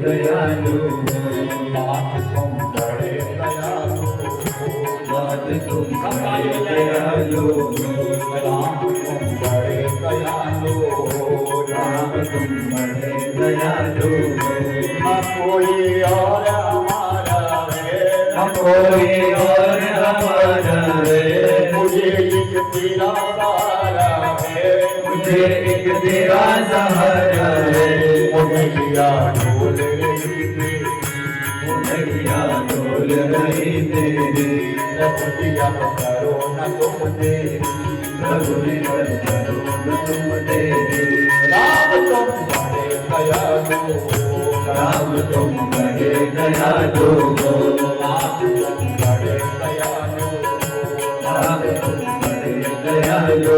दयालु बात तुम बड़े दयालु बात तुम बड़े दयालु राम तुम बड़े दयालु राम तुम बड़े दयालु न कोई और हमारा है न कोई और हमारा है मुझे एक तेरा सहारा है मुझे एक तेरा सहारा है मुझे डोल रही तेरे रघुदिया करो न तुम तेरे रघुदिया करो न तुम तेरे राम तुम बड़े दयालु राम तुम बड़े दयालु राम तुम बड़े दयालु राम तुम बड़े दयालु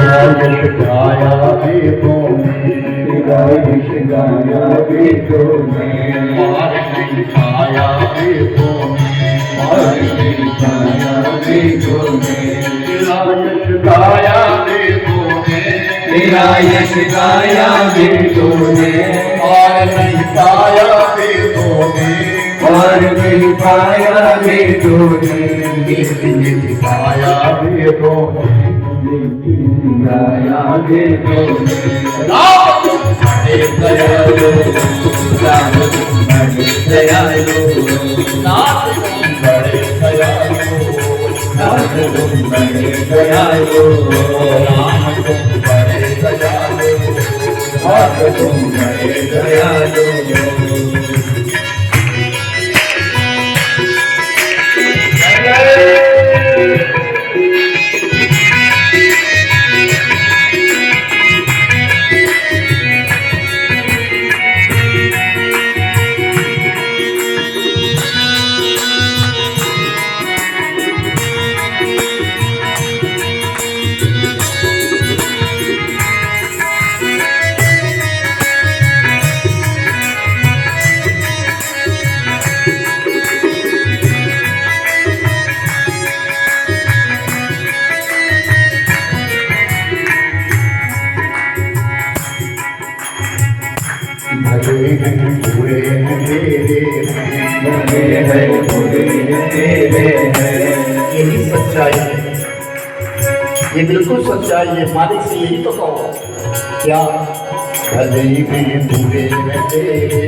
गाया गीतों में गाया गीतों में मार नहीं खाया गीतों में मार नहीं खाया गीतों में गाया गीतों में यश गाया गीतों में मार नहीं खाया गीतों में मार नहीं खाया गीतों में गीत गाया गीतों में गाया गीतों में राम तुम बड़े दयालु राम तुम बड़े दयालु नाथ तुम बड़े दयालु नाथ तुम बड़े दयालु राम तुम बड़े दयालु नाथ तुम बड़े दयालु भले हैं बुरे हैं तेरे भले हैं बुरे हैं तेरे हैं यही सच्चाई है ये बिल्कुल सच्चाई है मालिक से यही तो कहो क्या भले हैं बुरे हैं तेरे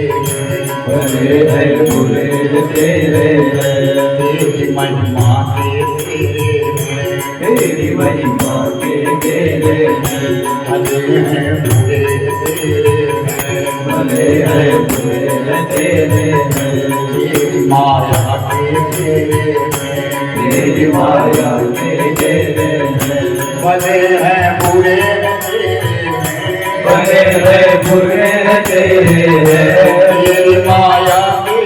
भले हैं बुरे हैं तेरे तेरी महिमा के तेरे तेरी महिमा के तेरे भले हैं बुरे तेरे भले हैं बुरे तेरे तेरी माया के तेरे तेरी माया के तेरे भले हैं बुरे तेरे भले हैं बुरे तेरे तेरी माया के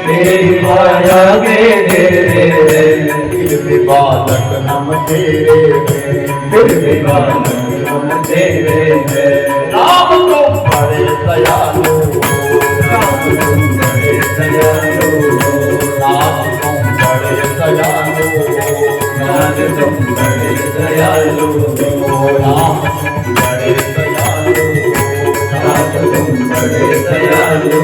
तेरी माया के तेरे फिर भी बालक हम तेरे फिर भी बालक हम तेरे राम तुम बड़े दयालु राम तुम बड़े दयालु नाथ तुम बड़े दयालु नाथ तुम बड़े दयालु राम तुम बड़े दयालु नाथ तुम बड़े दयालु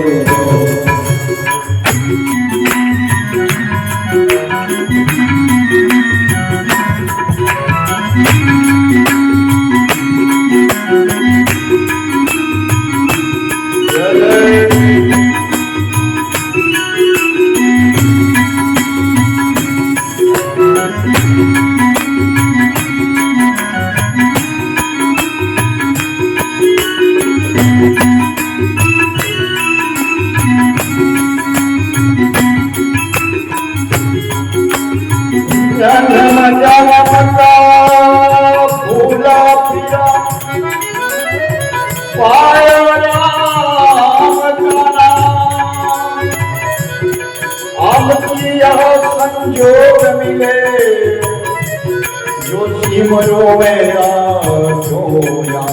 जन्म जन्म का भूला पिया पाया राम का नाम। अब की यह संजोग मिले जो सिमरो मेरा जोया।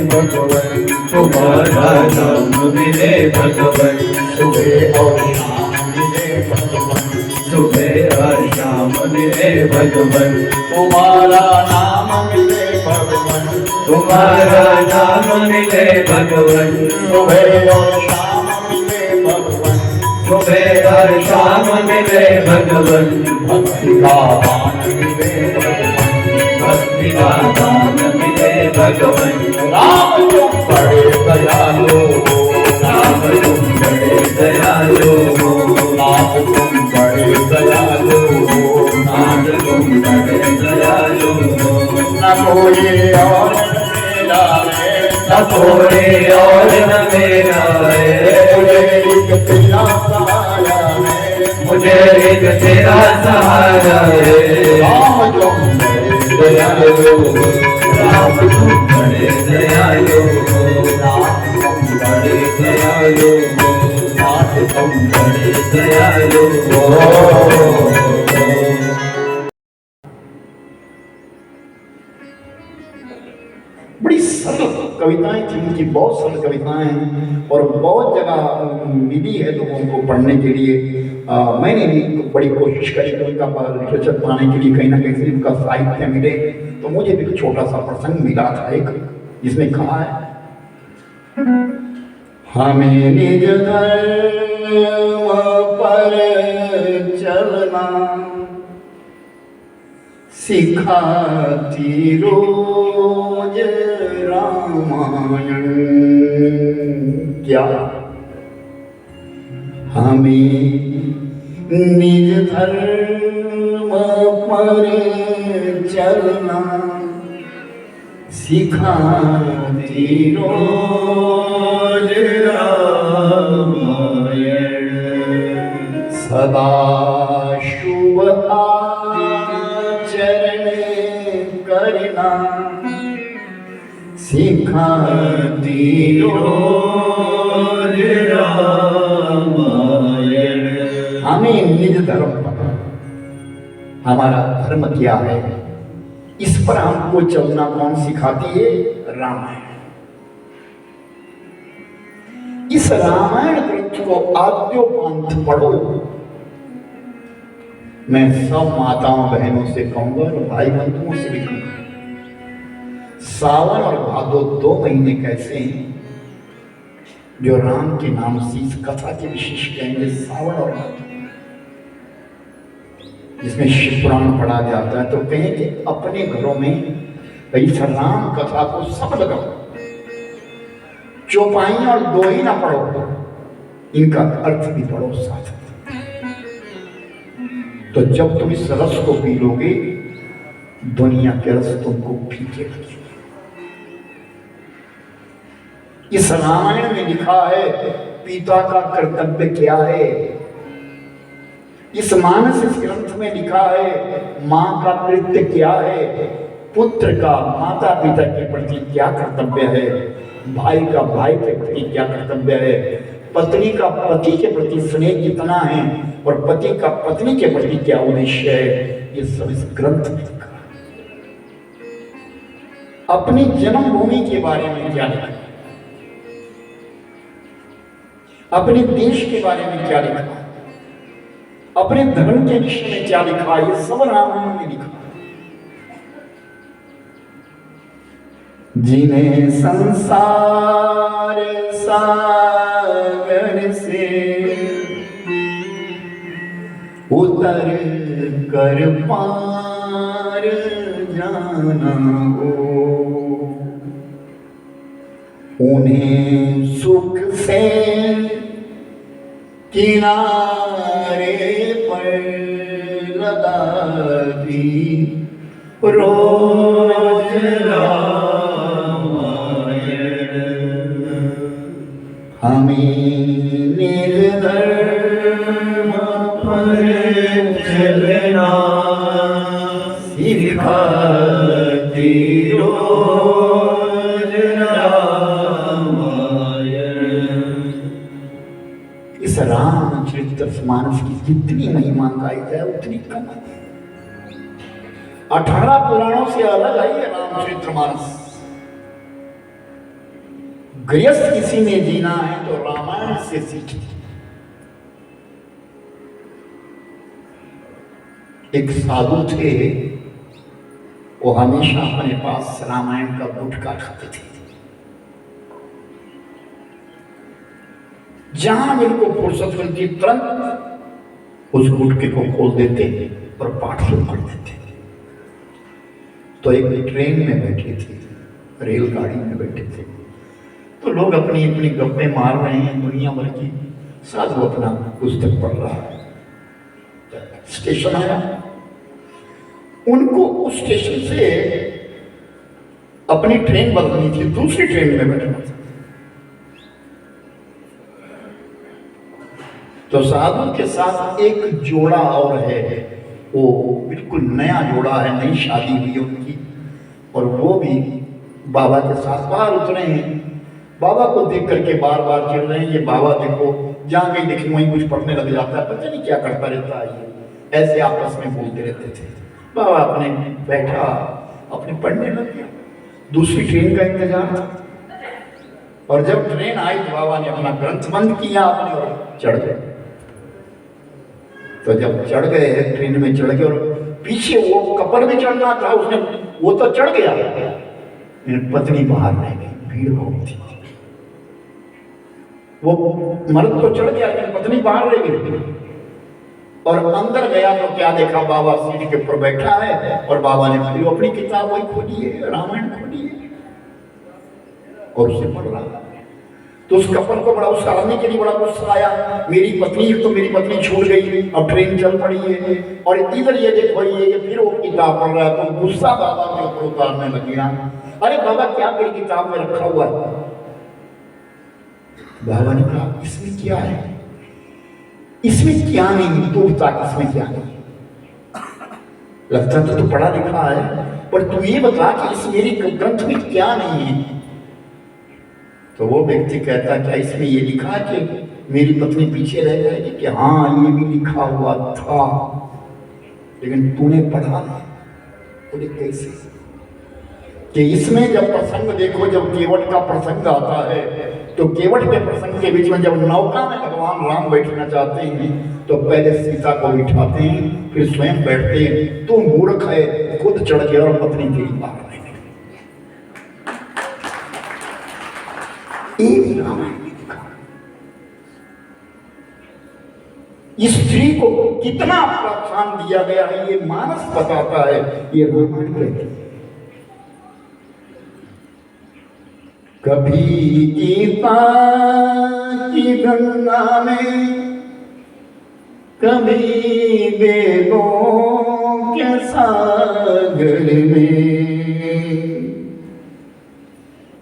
भगवन तुम्हारा नाम मिले भगवन, सुबह और शाम मिले भगवन, सुबह और शाम मिले भगवन। तुम्हारा नाम मिले भगवन, तुम्हारा नाम मिले भगवन, सुबह और शाम मिले भगवन, सुबह और शाम मिले भगवन। भक्ति का दान मिले भगवन, भक्ति का दान मिले भगवन। राम तुम बड़े दयालु, राम तुम बड़े दयालु, नाथ तुम बड़े दयालु, नाथ तुम बड़े दयालु। न कोई और मेरा है, न कोई और न मेरा है, मुझे एक तेरा सहारा है, मुझे एक तेरा सहारा है। राम तुम बड़े दयालु, राम तुम बड़े दयालु, नाथ तुम बड़े दयालु, नाथ तुम बड़े दयालु। बड़ी सरल कविताएं थी उनकी, बहुत सरल कविताएं, और बहुत जगह मिली है लोगों को पढ़ने के लिए। मैंने भी बड़ी कोशिश करी कि उनका लिटरेचर पाने के लिए कहीं ना कहीं से उनका साहित्य मिले। तो मुझे भी छोटा सा प्रसंग मिला था एक, जिसमें कहा है, हमें निज धर्म पर चलना सिखाती रोज रामायण। क्या हमें निज धर्म पर चलना सिखाती रोज रामायण। सदा शुभ आचरण करना सिखाती रोज रामायण। हमें निज धर्म पर, हमारा धर्म क्या है, इस पर हमको चलना कौन सिखाती है? रामायण। इस रामायण ग्रंथ को आद्योपांत पढ़ो। मैं सब माताओं बहनों से कहूंगा और भाई बंधुओं से भी कहूंगा, सावन और भादो 2 महीने कैसे हैं जो राम के नाम से इस कथा के विशेष कहेंगे। सावन और भादो जिसमें शिव पुराण पढ़ा जाता है, तो कहें कि अपने घरों में इस राम कथा को सब लगाओ, चौपाई और 2 ही ना पढ़ो, इनका अर्थ भी पढ़ो साथ। तो जब तुम इस रस को पी लोगे, दुनिया के रस तुमको फीके लगेंगे। इस रामायण में लिखा है पिता का कर्तव्य क्या है। इस मानस इस ग्रंथ में लिखा है मां का कृत्य क्या है, पुत्र का माता पिता के प्रति क्या कर्तव्य है, भाई का भाई के प्रति क्या कर्तव्य है, पत्नी का पति के प्रति स्नेह कितना है, और पति का पत्नी के प्रति क्या उद्देश्य है। ये सब इस ग्रंथ में लिखा है। अपनी जन्मभूमि के बारे में क्या लिखा है, अपने देश के बारे में क्या लिखा है, अपने धर्म के विषय में क्या लिखा है, ये सब रामायण में लिखा है। जिन्हें संसार सागर से उतर कर पार जाना हो, उन्हें सुख से किनारे पर लगा दी रोज रामायण। हमें निर्धर्म पर चलना सिखाती रोज रामायण। इस रामचरितमानस की जितनी महिमा गाई जाए उतनी कम है। 18 पुराणों से अलग है ये रामचरितमानस। गृहस्थ किसी ने जीना है तो रामायण से सीखे। एक साधु थे, वो हमेशा अपने पास रामायण का गुटखा खाते थे। जहां इनको फुर्सत मिलती तुरंत उस गुटके को खोल देते और पाठ शुरू कर देते। तो एक ट्रेन में बैठे थे, रेलगाड़ी में बैठे थे, तो लोग अपनी अपनी गप्पे मार रहे हैं दुनिया भर की। साधु अपना पुस्तक पढ़ रहा है। स्टेशन आया, उनको उस स्टेशन से अपनी ट्रेन बदलनी थी, दूसरी ट्रेन में बैठना था। तो साधु के साथ एक जोड़ा और है, वो बिल्कुल नया जोड़ा है, नई शादी हुई है उनकी, और वो भी बाबा के साथ बाहर उतरे हैं। बाबा को देख करके बार बार चिढ़ रहे हैं, ये बाबा देखो जहाँ कहीं देखे वहीं कुछ पढ़ने लग जाता है, पता नहीं क्या करता रहता है ये। ऐसे आपस में बोलते रहते थे। बाबा अपने बैठा अपने पढ़ने लग गया। दूसरी ट्रेन का इंतजार था, और जब ट्रेन आई तो बाबा ने अपना ग्रंथ बंद किया अपने और चढ़ गए। तो जब चढ़ गए, ट्रेन में चढ़ गए, और पीछे वो कपल भी चढ़ना था, उसने वो तो चढ़ गया, पत्नी बाहर रह गई, भीड़ बहुत थी। वो मर्द तो चढ़ गया लेकिन पत्नी बाहर रह गई। और अंदर गया तो क्या देखा, बाबा सीट के ऊपर बैठा है और बाबा ने फिर अपनी किताब वही खोली है, रामायण खोली है और उसे पढ़ रहा। तो उस कपल को बड़ा उसका आदमी के लिए बड़ा गुस्सा आया, मेरी पत्नी छूट गई, अब ट्रेन चल पड़ी है, और इधर ये देखो ये फिर वो किताब पढ़ रहा है। तो गुस्सा बाबा के ऊपर उतारने लग गया। अरे बाबा क्या मेरी किताब में रखा हुआ है? बाबा ने कहा इसमें क्या है, इसमें क्या नहीं, तू बता इसमें क्या नहीं। लगता तो तू पढ़ा लिखा है, पर तू ये बता कि इस मेरी ग्रंथ में क्या नहीं है। तो वो व्यक्ति कहता क्या इसमें ये लिखा कि मेरी पत्नी पीछे रह जाएगी? कि हाँ ये भी लिखा हुआ था, लेकिन तूने पढ़ा नहीं। बोले कैसे? कि इसमें जब प्रसंग देखो, जब केवट का प्रसंग आता है, तो केवट के प्रसंग के बीच में जब नौका में भगवान राम बैठना चाहते हैं तो पहले सीता को बिठाते हैं, फिर स्वयं बैठते हैं। तू मूर्ख है, खुद चढ़ गया और पत्नी तेरी बाहर रह गई। स्त्री को कितना प्रोत्साहन दिया गया है ये मानस बताता है, ये रामायण कहती है। कभी गीता की गंगा में, कभी वेदों के सागर में,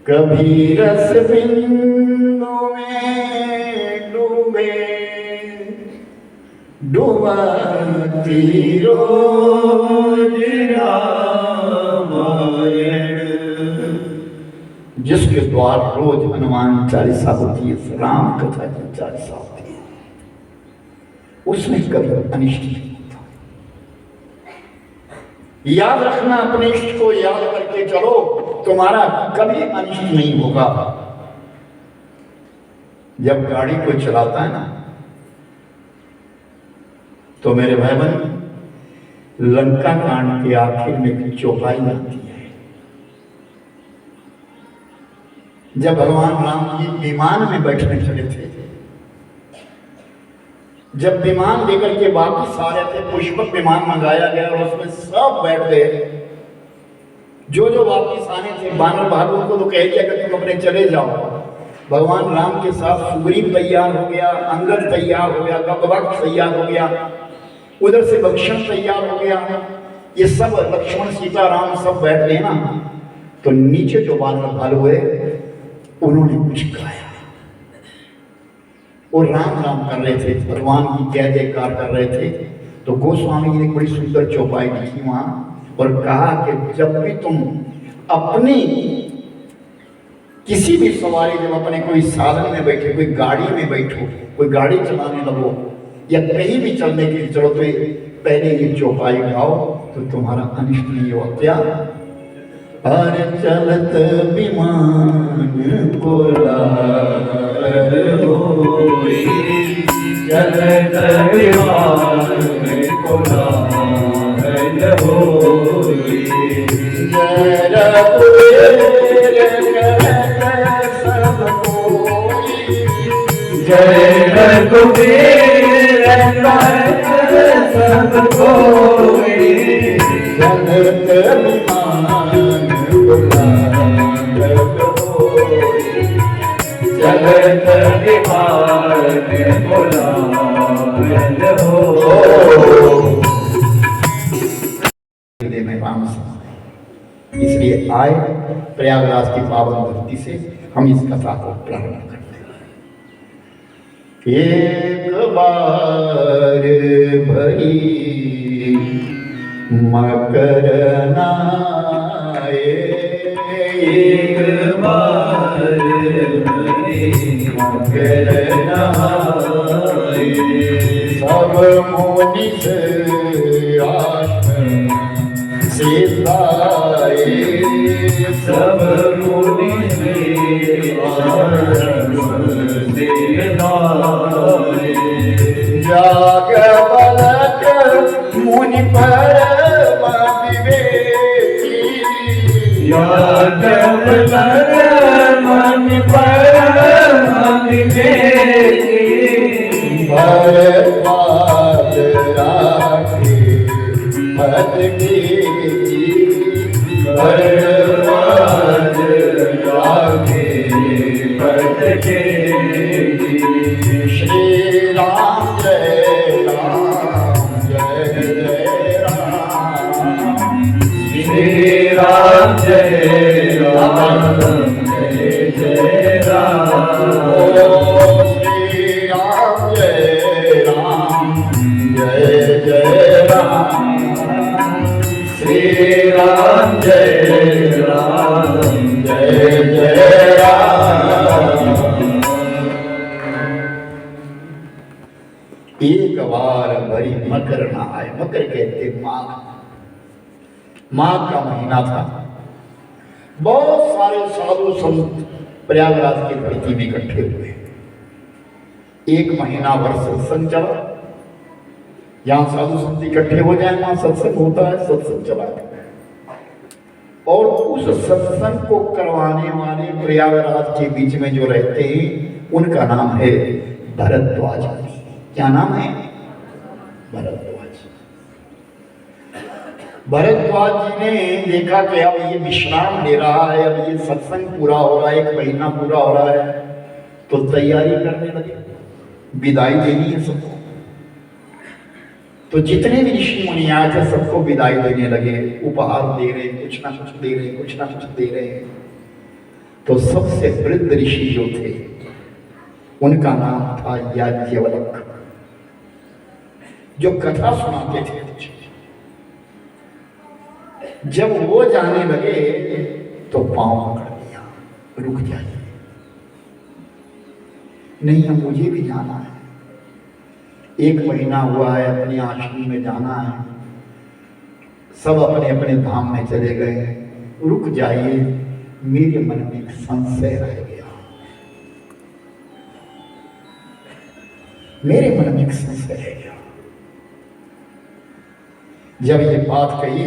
कभी रस बिंदु में डूबे डुबाती रोज रामायण। जिसके द्वार रोज हनुमान चालीसा होती है, राम कथा की चालीसा होती है, उसमें कभी अनिष्ट नहीं होता। याद रखना, अपने इष्ट को याद करके चलो, तुम्हारा कभी अनिष्ट नहीं होगा। जब गाड़ी कोई चलाता है ना, तो मेरे भाई बहन, लंका कांड के आखिर में एक चौपाई आती है। जब भगवान राम जी विमान में बैठने चले थे, जब विमान लेकर के वापिस आ रहे थे, पुष्पक विमान मंगाया गया और उसमें सब बैठ गए। जो जो वापिस आने थे बानर बहादुर को तो कह दिया कि तुम अपने चले जाओ। भगवान राम के साथ सुग्रीव तैयार हो गया, अंगद तैयार हो गया, कपवक्ष तैयार हो गया, उधर से भक्षण तैयार हो गया। ये सब लक्ष्मण सीता राम सब बैठ गए ना, तो नीचे जो बानर भालू हुए उन्होंने कुछ गाया और राम राम कर रहे थे, भगवान की जय जयकार कर रहे थे। तो गोस्वामी जी ने बड़ी सुंदर चौपाई लिखी वहां और कहा कि जब भी तुम अपनी किसी भी सवारी, जब अपने कोई साधन में बैठे, कोई गाड़ी में बैठो, कोई गाड़ी चलाने लगो या कहीं भी चलने के लिए चलो, तो पहले ये चौपाई गाओ तो तुम्हारा अनिष्ट नहीं हो। क्या? अरे चलत विमान को होई, चलत विमान को होई, जय रघुवीर कहत सब कोई, जय रघुवीर कहत सब कोई, चलत विमान बुलंद होई, चलत विमान बुलंद हो। हृदय में राम समाए। इसलिए आए प्रयागराज की पावन धरती से हम इस कथा को प्रारंभ करते हैं। एक बार भई मकर नाए, एक बार मकर नाए, सब मुनिस आश्रम सीताए, सब मुनि जाग बलक मुनि परम विवेकी, याद मन परम विवेकी, भरद्वाज राखे पद की, भरद्वाज राखे पद के, श्री राम जय राम जय जय राम, श्री राम जय राम जय जय राम, श्री राम जय राम जय जय राम, श्री राम जय राम जय जय राम। एक बार भरी मकर ना आए। मकर कहते माघ। माघ का महीना था। बहुत सारे साधु संत प्रयागराज की धरती में इकट्ठे हुए। एक महीना भर सत्संग चला। जहां साधु संत इकट्ठे हो जाए वहां सत्संग होता है, सत्संग चला है। और उस सत्संग को करवाने वाले प्रयागराज के बीच में जो रहते हैं उनका नाम है भरद्वाज। क्या नाम है? भरद्वाज। भरद्वाज जी ने देखा कि अब ये विश्राम ले रहा है, अब ये सत्संग पूरा हो रहा है, एक महीना पूरा हो रहा है, तो तैयारी करने लगे। विदाई देनी है सबको। तो जितने भी ऋषि मुनि आए थे सबको विदाई देने लगे, उपहार दे रहे, कुछ ना कुछ दे रहे, कुछ ना कुछ दे रहे। तो सबसे वृद्ध ऋषि जो थे उनका नाम था याज्ञवल्क्य, जो कथा सुनाते थे। जब वो जाने लगे तो पांव पकड़ दिया, रुक जाइए, नहीं अब मुझे भी जाना है। एक महीना हुआ है, अपने आश्रम में जाना है, सब अपने अपने धाम में चले गए, रुक जाइए, मेरे मन में एक संशय रह गया, मेरे मन में एक संशय रह गया। जब ये बात कही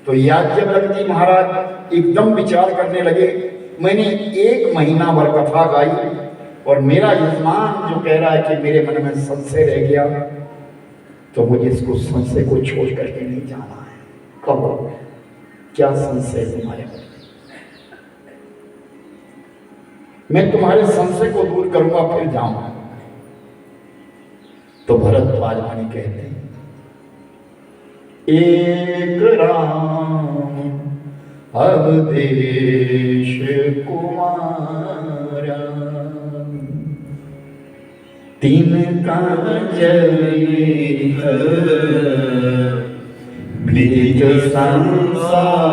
तो याज्ञवल्क्य जी महाराज एकदम विचार करने लगे। मैंने एक महीना भर कथा गाई और मेरा यजमान जो कह रहा है कि मेरे मन में संशय रह गया, तो मुझे इसको संशय को छोड़ करके नहीं जाना है। कहो क्या संशय तुम्हारे मन में? मैं तुम्हारे संशय को दूर करूंगा फिर जाऊंगा। तो भरद्वाज मुनि कहते हैं, एक राम अवधेश कुमारा, तिनका चरित विदित संसार,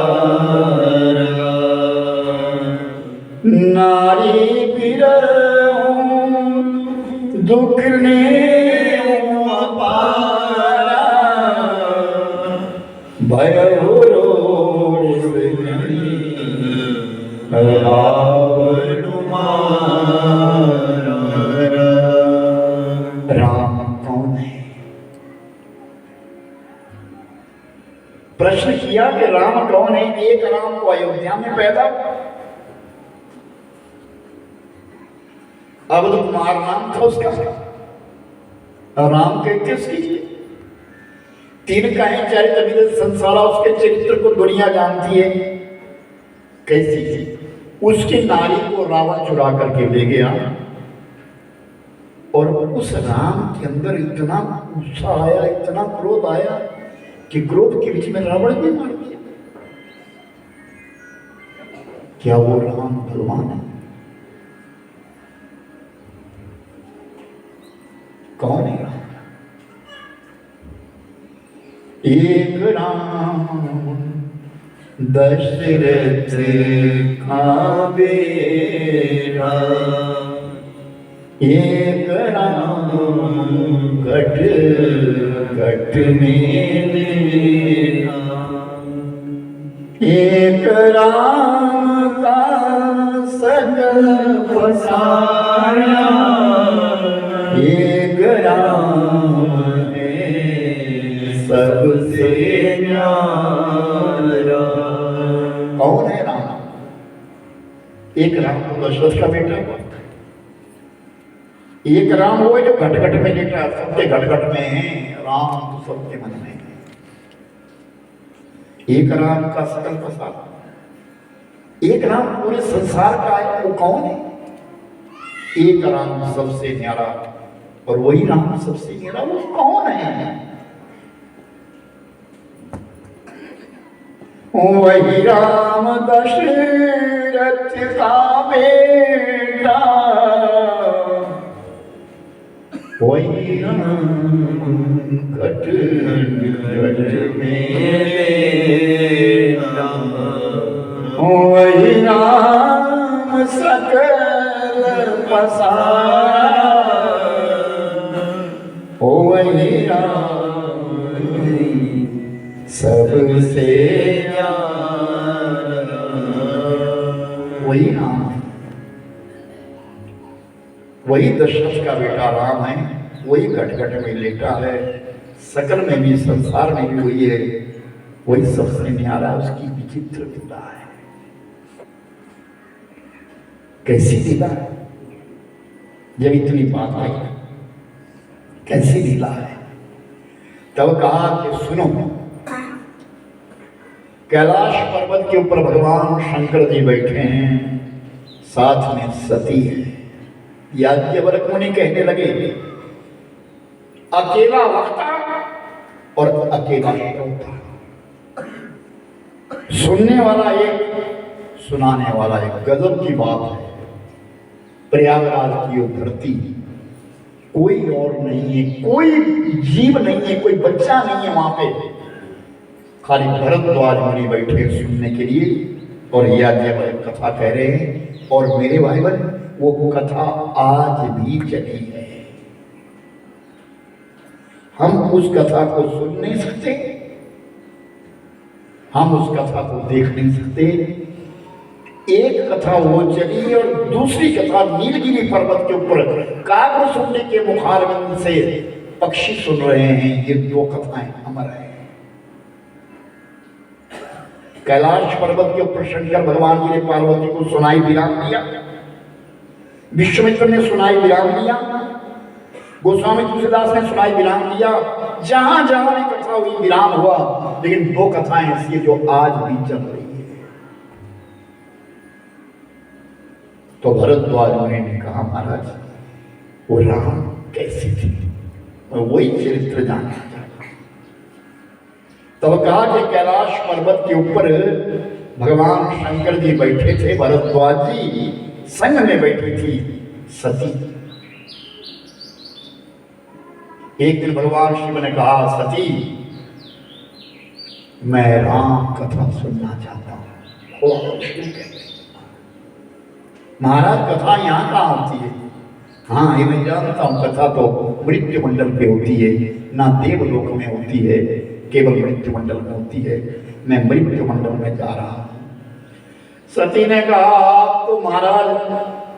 नारी विरह दुख ने अपारा, भय राम कौन है? प्रश्न किया कि राम कौन है? एक राम को अयोध्या में पैदा हुआ, अवध कुमार नाम था उसका, और राम कहते उसकी तीन कहें चरित्र विदित संसार, उसके चरित्र को दुनिया जानती है। कैसी थी? उसकी नारी को रावण चुरा करके ले गया, और उस राम के अंदर इतना गुस्सा आया, इतना क्रोध आया कि क्रोध के बीच में रावण भी मार दिया। क्या वो राम भगवान है? कौन है राम? एक राम दशरथ का बेटा, एक राम घट घट में लेना, एक राम का सकल पसारा, एक राम है सबसे न्यारा। कौन है राम? एक राम तो दशरथ का बेटा हुआ, एक राम वो है जो घट घट में लेटा है, सबके घट घट में है, राम तो सबके मन में है। एक राम का सकल पसारा, एक राम पूरे संसार का है, वो कौन है? एक राम सबसे न्यारा, और वही राम सबसे न्यारा वो कौन है? वही राम दशरथ का बेटा, वही राम घट घट में लेना, वही राम सकल पसारा, वही राम सबसे वही राम, वही दशरथ का बेटा राम है, वही घट घट में लेटा है, सकल में भी संसार में भी वही है, वही सबसे न्यारा, उसकी विचित्र लीला है। कैसी लीला है? जब इतनी बात आई, कैसी लीला है? तब कहा कि सुनो, कैलाश पर्वत के ऊपर भगवान शंकर जी बैठे हैं, साथ में सती है। याज्ञवल्क्य मुनि कहने लगे, अकेला वक्ता और अकेला श्रोता, सुनने वाला एक, सुनाने वाला एक। गजब की बात है। प्रयागराज की वो धरती, कोई और नहीं है, कोई जीव नहीं है, कोई बच्चा नहीं है वहां पे, खाली भरद्वाज मुनि बैठे सुनने के लिए, और याज्ञवल्क्य कथा कह रहे हैं। और मेरे भाई बहन, वो कथा आज भी चली है। हम उस कथा को सुन नहीं सकते, हम उस कथा को देख नहीं सकते। एक कथा वो चली और दूसरी कथा नीलगिरी पर्वत के ऊपर काव्य सुनने के मुखारविंद से पक्षी सुन रहे हैं। ये दो कथाएं अमर हैं। कैलाश पर्वत के ऊपर शंकर भगवान जी ने पार्वती को सुनाई विराम दिया, विश्वामित्र ने सुनाई विराम दिया, गोस्वामी तुलसीदास ने सुनाई विराम दिया। जहां जहां भी कथा हुई विराम हुआ, लेकिन दो कथाएं ऐसी जो आज भी चल रही है। तो भरद्वाज मुनि ने कहा, महाराज वो राम कैसी थी, वही चरित्र जानना चाहता। तब कहा कि कैलाश पर्वत के ऊपर भगवान शंकर जी बैठे थे, भरद्वाज जी संग में बैठी थी सती। एक दिन भगवान शिव ने कहा, सती मैं राम कथा सुनना चाहता हूँ। महाराज कथा यहाँ कहाँ होती है? हाँ, ये मैं जानता हूँ, कथा तो मृत्यु मंडल पे होती है, ना देवलोक में होती है, केवल मृत्यु मंडल में होती है। मैं मृत्यु मंडल में जा रहा हूँ। सती ने कहा, आप तो महाराज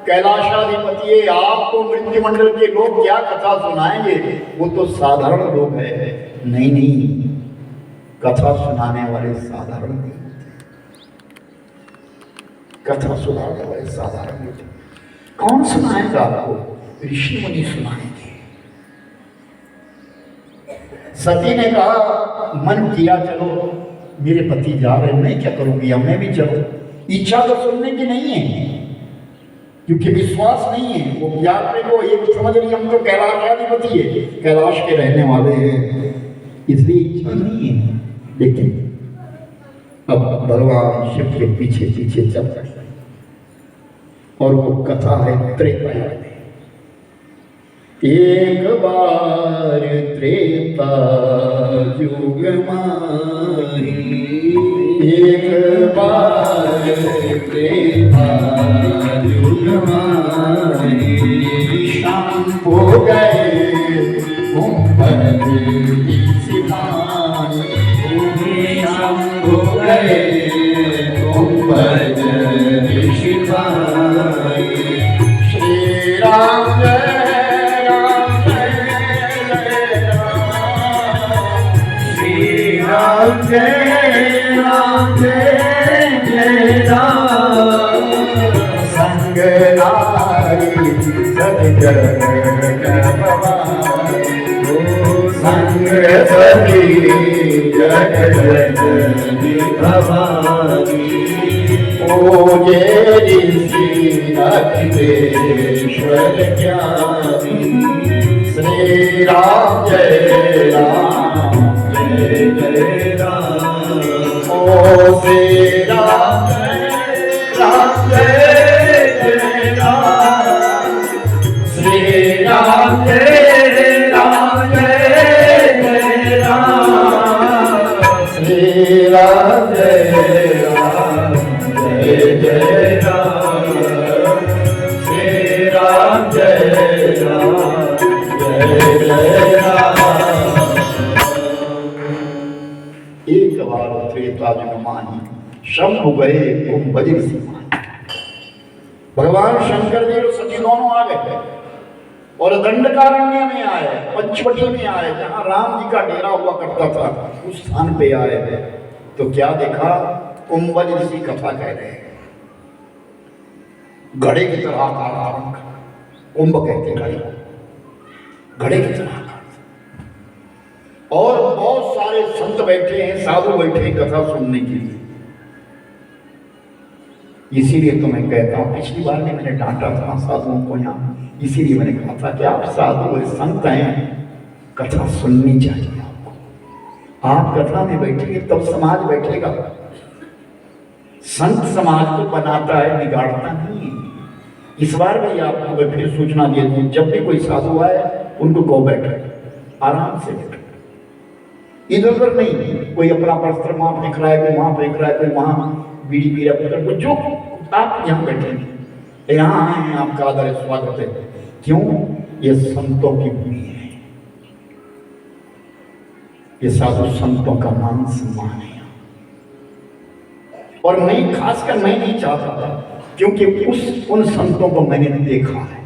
कैलाशाधिपति है, आपको मृत्यु मंडल के लोग क्या कथा सुनाएंगे? वो तो साधारण लोग हैं। नहीं नहीं, कथा सुनाने वाले साधारण नहीं, कथा सुनाने वाले साधारण नहीं। कौन सुनाएगा आपको? ऋषि मुनि सुनाएंगे। सती ने कहा, मन किया चलो, मेरे पति जा रहे, मैं क्या करूंगी, अब मैं भी चलो। इच्छा तो सुनने की नहीं है, क्योंकि विश्वास नहीं है। वो यात्री को ये समझ रही, हम तो कैलाशाधिपति है, कैलाश के रहने वाले हैं, इसलिए इच्छा नहीं है। लेकिन अब भगवान शिव के पीछे पीछे चल रहे हैं, और वो कथा है त्रेता में। एक बार त्रेता युग माही, एक बार त्रेता युग माही, शंभु गए कुंभज सिपाही, शंभु गए कुंभज सिपाही। श्री राम जय राम जय जय राम, श्री राम जय राम जय जय राम। संग नारी सद जग भवानी, संग सती जग जननी भवानी। पूजे ऋषि अखिलेश्वर ज्ञानी, श्री राम जय राम जय जय राम। ओ श्री राम जय जय राम, श्री राम जय राम जय जय राम। श्री राम जय राम जय जय राम, श्री राम जय राम जय जय राम। एक बार त्रेता युग माही, शंभु गए कुंभज सिपाही। भगवान शंकर जी और सती दोनों आ गए और दंडकारण्य में आए, पंचवटी में आए, जहां राम जी का डेरा हुआ करता था, उस स्थान पे आए। तो क्या देखा? कुंभज ऋषि कथा कह रहे हैं। घड़े की तरह आकार धारण कर, कुंभ कहते घड़े को, घड़े की तरह आकार। और बहुत सारे संत बैठे हैं, साधु बैठे हैं कथा सुनने के लिए। इसीलिए तो मैं कहता हूं, पिछली बार में मैंने डांटा था साधुओं को यहाँ, इसीलिए मैंने कहा था कि आप साधु संत हैं, कथा सुननी चाहिए आपको। आप कथा में बैठेंगे तब समाज बैठेगा। संत समाज को बनाता है, बिगाड़ता नहीं है। इस बार भी आपको मैं फिर सूचना दे दूं, जब भी कोई साधु आए उनको कहो बैठे, आराम से बैठे, इधर उधर नहीं। कोई अपना वस्त्र वहां फेंक रहा है, कोई वहां फेंक रहा है, कोई वहां बीड़ी पी रहा है, जो आप यहाँ बैठेंगे, यहाँ आए हैं, आपका आदर स्वागत है। क्यों? ये संतों की भूमि है, ये साधु संतों का मान सम्मान है। और मैं खासकर मैं नहीं चाहता, क्योंकि उन संतों को मैंने देखा है,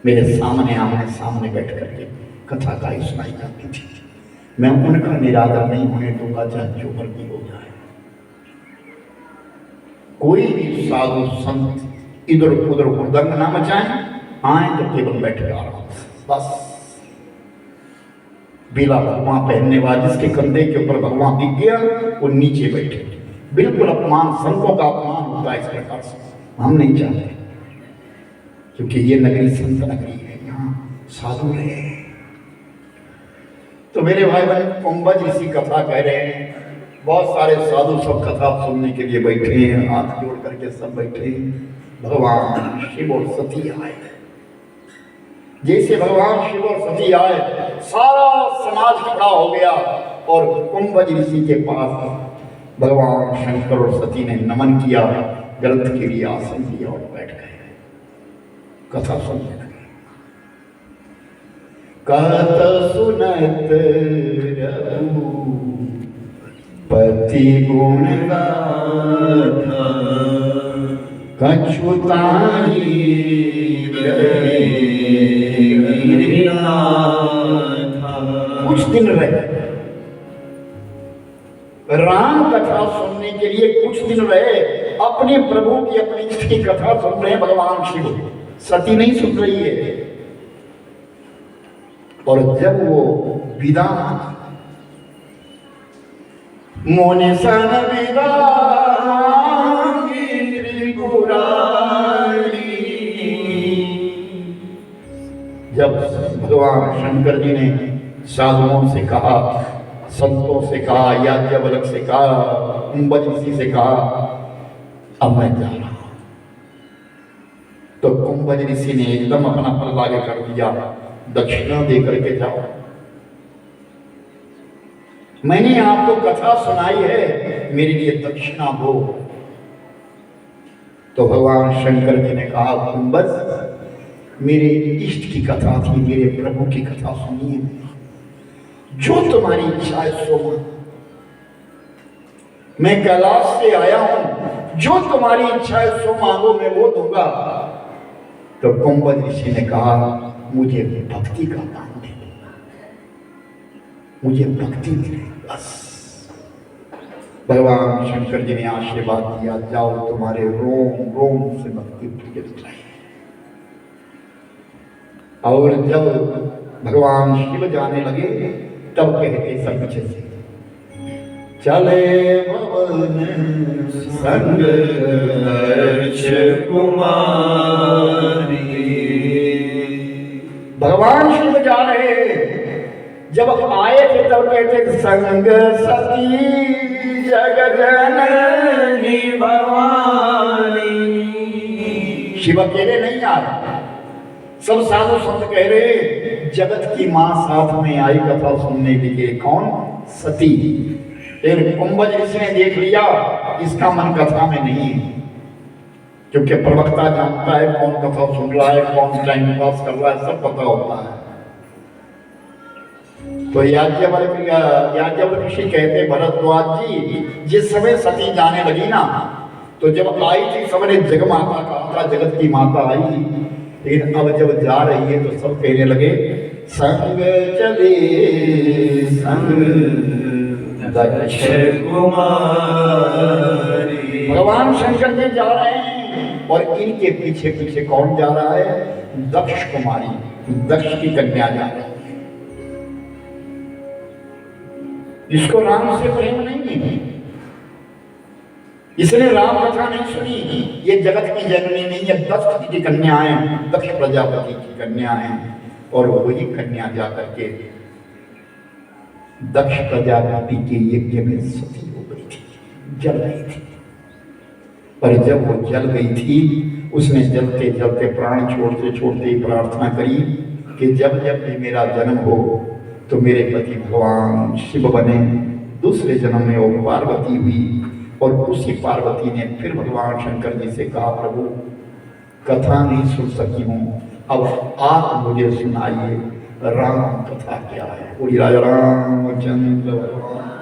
मेरे सामने आमने सामने बैठ करके कथा गाई सुनाई जाती थी। मैं उनका निरादर नहीं होने दूंगा, चाहे जो मर्जी हो जाए। कोई भी साधु संत इधर उधर हुड़दंग ना मचाएं, आए तो केवल बैठे आराम से, बस। बिला भगवान पहनने वाला, जिसके कंधे के ऊपर भगवान दिख गया, वो नीचे बैठे। बिल्कुल अपमान, संतों का अपमान होता है इस प्रकार से, हम नहीं चाहते, क्योंकि ये नगरी संत नगरी है, यहाँ साधु रहे। तो मेरे भाई बहन, कुंभज ऋषि कथा कह रहे हैं, बहुत सारे साधु सब कथा सुनने के लिए बैठे हैं, हाथ जोड़ करके सब बैठे हैं। भगवान शिव और सती आए, जैसे भगवान शिव और सती आए, सारा समाज खड़ा हो गया और कुंभज ऋषि के पास भगवान शंकर और सती ने नमन किया, ग्रंथ के लिए आसन दिया और बैठ गए, कथा सुनने लगे। कथा सुनत पति गुण गाथा, कछुताई कुछ दिन रहे, राम कथा सुनने के लिए कुछ दिन रहे, अपने प्रभु की अपनी इष्ट की कथा सुन रहे हैं भगवान शिव, सती नहीं सुन रही है। और जब वो विदा मोने सन विदा जब भगवान शंकर जी ने साधुओं से कहा, संतों से कहा, याज्ञवल्क्य से कहा, कुंभज ऋषि से कहा, अब मैं जा रहा हूं, तो कुंभज ऋषि ने एकदम अपना पल आगे कर दिया, दक्षिणा दे करके जाओ, मैंने आपको कथा सुनाई है, मेरे लिए दक्षिणा दो। तो भगवान शंकर जी ने कहा, कुंभज मेरे इष्ट की कथा थी, मेरे प्रभु की कथा सुनिए, जो तुम्हारी इच्छा है सो मांगो, मैं कैलाश से आया हूं, जो तुम्हारी इच्छा है सो मांगो, मैं वो दूंगा। तो कुंभज ऋषि ने कहा, मुझे भक्ति का दान दे, मुझे भक्ति मिले बस। भगवान शंकर जी ने आशीर्वाद दिया, जाओ तुम्हारे रोम रोम से भक्ति प्रकट रहे। और जब भगवान शिव जाने लगे, तब कहते सब पीछे से, चले भवन संग कुमारी। भगवान शिव जा रहे, जब आए थे तब कहते संग सती जग जननी भवानी। शिव अकेले नहीं आ रहे, सब साधु संत कह रहे, जगत की मां साथ में आई कथा सुनने के लिए। कौन? सती। फिर कुंभज ऋषि ने देख लिया इसका मन कथा में नहीं है, क्योंकि प्रवक्ता जानता है कौन कथा सुन रहा है, कौन टाइम पास कर रहा है, सब पता होता है। तो याज्ञवल्क्य ऋषि कहते, भरद्वाज जी, जिस समय सती जाने लगी ना, तो जब आई थी सबने जगमाता कहा था, जगत की माता आई थी, लेकिन अब जब जा रही है तो सब कहने लगे, संग चले संग दक्ष कुमारी। भगवान शंकर जी जा रहे हैं और इनके पीछे पीछे कौन जा रहा है? दक्ष कुमारी, दक्ष की कन्या जा रही है। इसको राम से प्रेम नहीं है, इसने राम कथा नहीं सुनी, ये जगत की जननी नहीं है, दक्ष की कन्या है, दक्ष प्रजापति की कन्या है। और वही कन्या जाकर के दक्ष प्रजापति के यज्ञ में सती हो गई थी, जल गई थी। पर जब वो जल गई थी, उसने जलते जलते प्राण छोड़ते छोड़ते ही प्रार्थना करी कि जब जब भी मेरा जन्म हो तो मेरे पति भगवान शिव बने। दूसरे जन्म में वो पार्वती हुई, और उसी पार्वती ने फिर भगवान शंकर जी से कहा, प्रभु कथा नहीं सुन सकी हूँ, अब आप मुझे सुनाइए राम कथा क्या है। पूरी राजा रामचंद्र भगवान